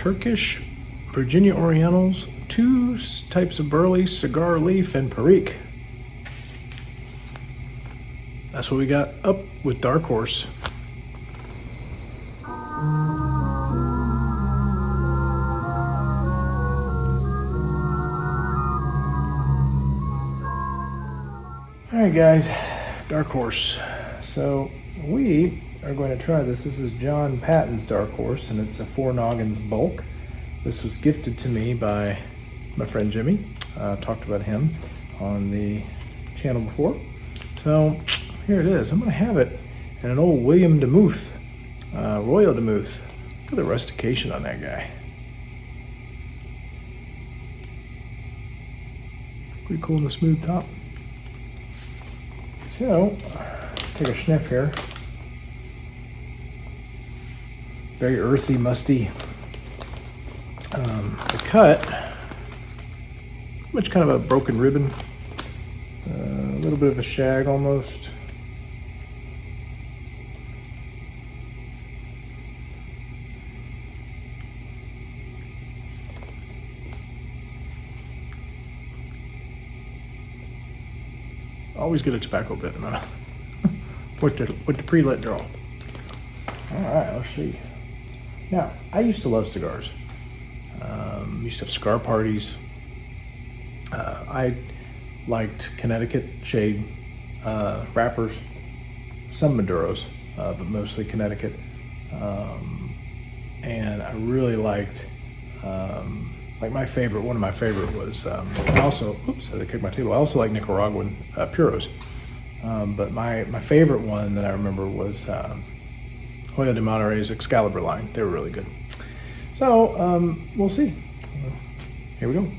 Turkish, Virginia Orientals, 2 types of burley, cigar leaf, and Perique. That's what we got up with Dark Horse. All right, guys, Dark Horse. So we are going to try this. This is John Patton's Dark Horse, and it's a 4 noggins bulk. This was gifted to me by my friend Jimmy. Talked about him on the channel before. So here it is. I'm going to have it in an old William DeMuth, Royal DeMuth. Look at the rustication on that guy. Pretty cool in the smooth top. So, take a sniff here. Very earthy, musty. The cut, much kind of a broken ribbon. A little bit of a shag almost. Always get a tobacco bit in my with the pre-lit draw. All right, let's see. Now, I used to love cigars. Used to have cigar parties. I liked Connecticut shade wrappers, some Maduros, but mostly Connecticut. And I really liked, like one of my favorite was, also, oops, I kicked my table. I also like Nicaraguan Puros. But my favorite one that I remember was Hoyo de Monterrey's Excalibur line. They were really good. So we'll see. Here we go.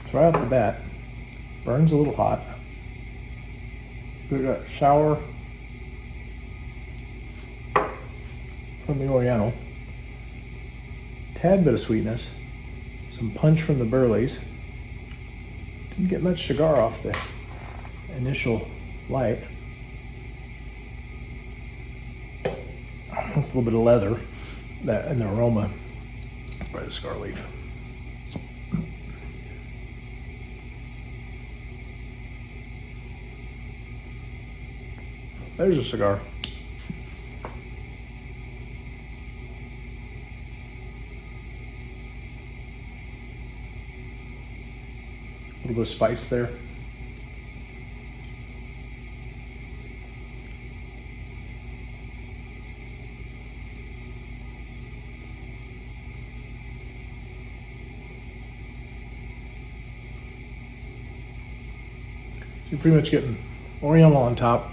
So right off the bat, burns a little hot. We got sour from the Oriental, tad bit of sweetness, some punch from the Burleys. Didn't get much cigar off the initial light. Just a little bit of leather, that and the aroma. That's probably the cigar leaf. There's a cigar. A little bit of spice there. So you're pretty much getting Oriental on top.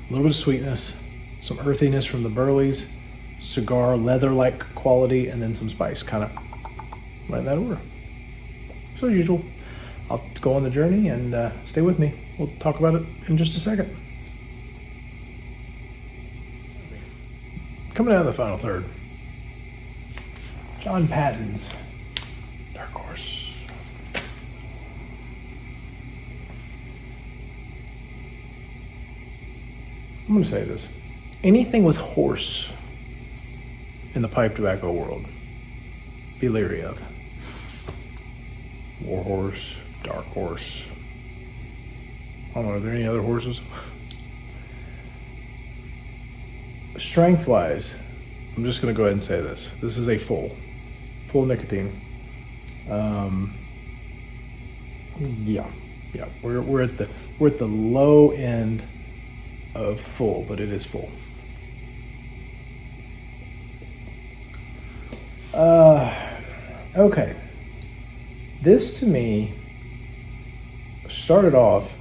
A little bit of sweetness, some earthiness from the Burleys, cigar leather-like quality, and then some spice, kind of right in that order. So as usual, I'll go on the journey and stay with me. We'll talk about it in just a second. Coming out of the final third, John Patton's Dark Horse. I'm going to say this. Anything with horse in the pipe tobacco world, be leery of. War horse, dark horse. I don't know, are there any other horses? Strength-wise, I'm just going to go ahead and say this. This is a full nicotine. Yeah. We're at the low end of full, but it is full. Okay. This to me started off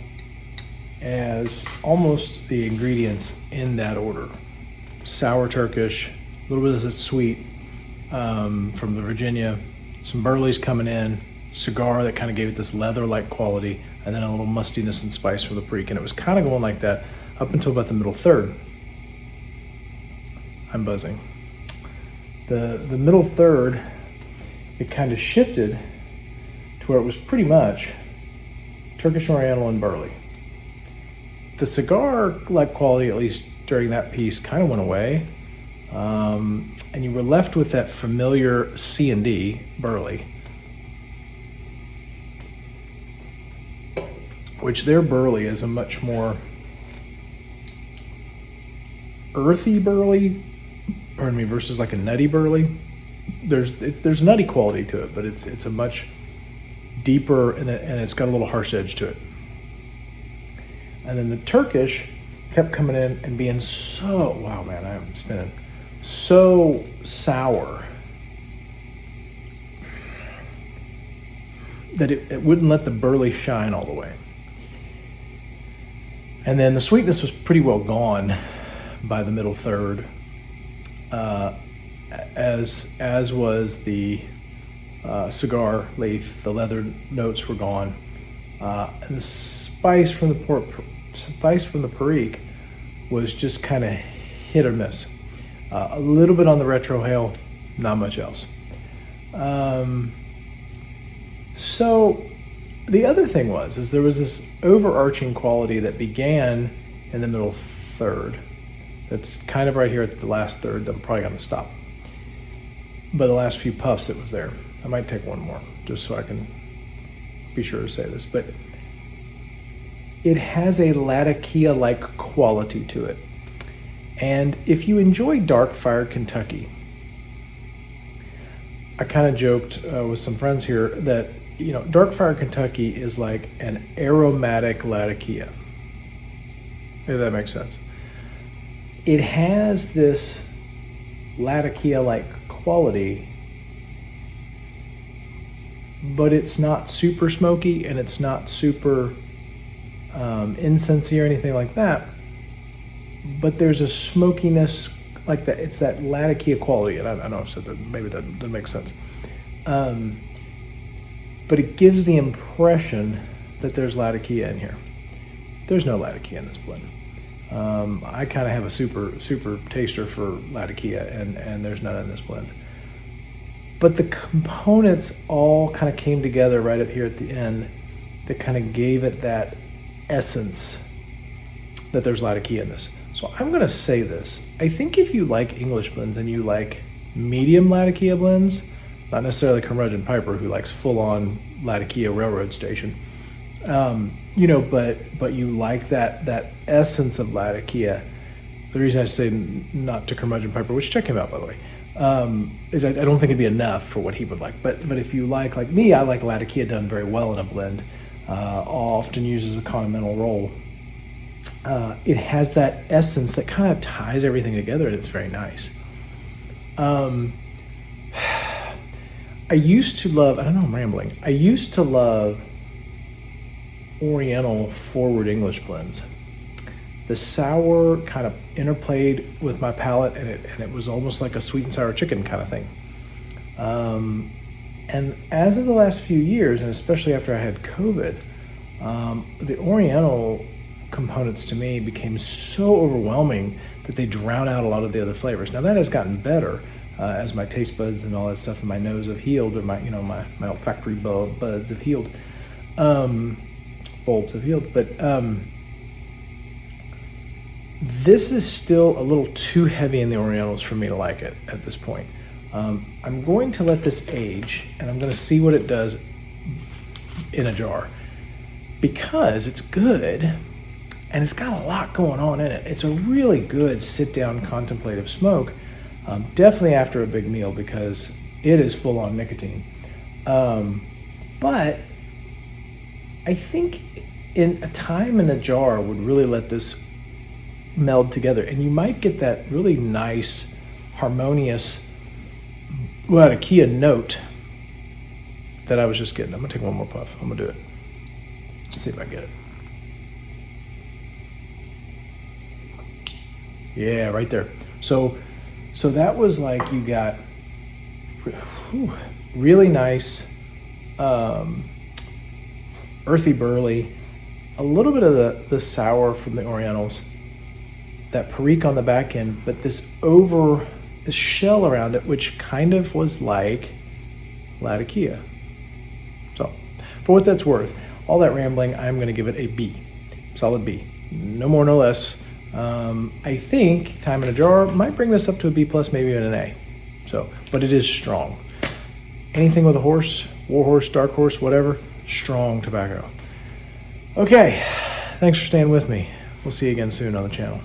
as almost the ingredients in that order. Sour Turkish, a little bit of sweet from the Virginia, some Burleys coming in, cigar that kind of gave it this leather-like quality, and then a little mustiness and spice from the Perique. And it was kind of going like that up until about the middle third. I'm buzzing. The middle third, it kind of shifted to where it was pretty much Turkish Oriental and Burley. The cigar-like quality, at least during that piece, kind of went away. And you were left with that familiar C&D Burley, which their Burley is a much more earthy Burley, pardon me, versus like a nutty Burley. There's nutty quality to it, but it's a much deeper, and it's got a little harsh edge to it. And then the Turkish kept coming in and being so, wow man, I'm spinning, so sour that it wouldn't let the Burley shine all the way. And then the sweetness was pretty well gone by the middle third, as was the cigar leaf. The leather notes were gone, and the spice from the Perique was just kind of hit or miss. A little bit on the retrohale, not much else. So the other thing is there was this overarching quality that began in the middle third. That's kind of right here at the last third. I'm probably going to stop. But the last few puffs, it was there. I might take one more just so I can be sure to say this. But it has a Latakia-like quality to it. And if you enjoy Dark Fire Kentucky, I kind of joked with some friends here that, you know, Dark Fire Kentucky is like an aromatic Latakia. If that makes sense. It has this Latakia-like quality, but it's not super smoky and it's not super incensey or anything like that. But there's a smokiness like that. It's that Latakia quality, and I know I've said that, maybe that doesn't make sense. But it gives the impression that there's Latakia in here. There's no Latakia in this blend. I kind of have a super taster for Latakia, and there's none in this blend. But the components all kind of came together right up here at the end that kind of gave it that essence that there's Latakia in this. So I'm going to say this. I think if you like English blends and you like medium Latakia blends, not necessarily Curmudgeon Piper, who likes full-on Latakia railroad station, you know, but you like that essence of Latakia. The reason I say not to Curmudgeon Piper, which check him out by the way, is I don't think it'd be enough for what he would like. But if you like me, I like Latakia done very well in a blend. Often used as a condimental roll. It has that essence that kind of ties everything together, and it's very nice. I used to love, I don't know, I'm rambling. I used to love Oriental forward English blends. The sour kind of interplayed with my palate, and it was almost like a sweet and sour chicken kind of thing. And as of the last few years, and especially after I had COVID, the Oriental components to me became so overwhelming that they drown out a lot of the other flavors. Now that has gotten better as my taste buds and all that stuff in my nose have healed, or my olfactory buds have healed, bulbs have healed. But this is still a little too heavy in the Orientals for me to like it at this point. I'm going to let this age, and I'm going to see what it does in a jar, because it's good and it's got a lot going on in it. It's a really good sit-down contemplative smoke, definitely after a big meal, because it is full on nicotine. But I think in a time in a jar would really let this meld together, and you might get that really nice, harmonious Latakia note that I was just getting. I'm gonna take one more puff. I'm gonna do it. Let's see if I get it. Yeah, right there. So that was like, you got really nice earthy burley, a little bit of the sour from the Orientals, that perique on the back end, but this shell around it, which kind of was like Latakia. So, for what that's worth, all that rambling, I'm going to give it a B, solid B, no more, no less. I think Time in a Jar might bring this up to a B plus, maybe even an A. So, but it is strong. Anything with a horse, war horse, dark horse, whatever, strong tobacco. Okay, thanks for staying with me. We'll see you again soon on the channel.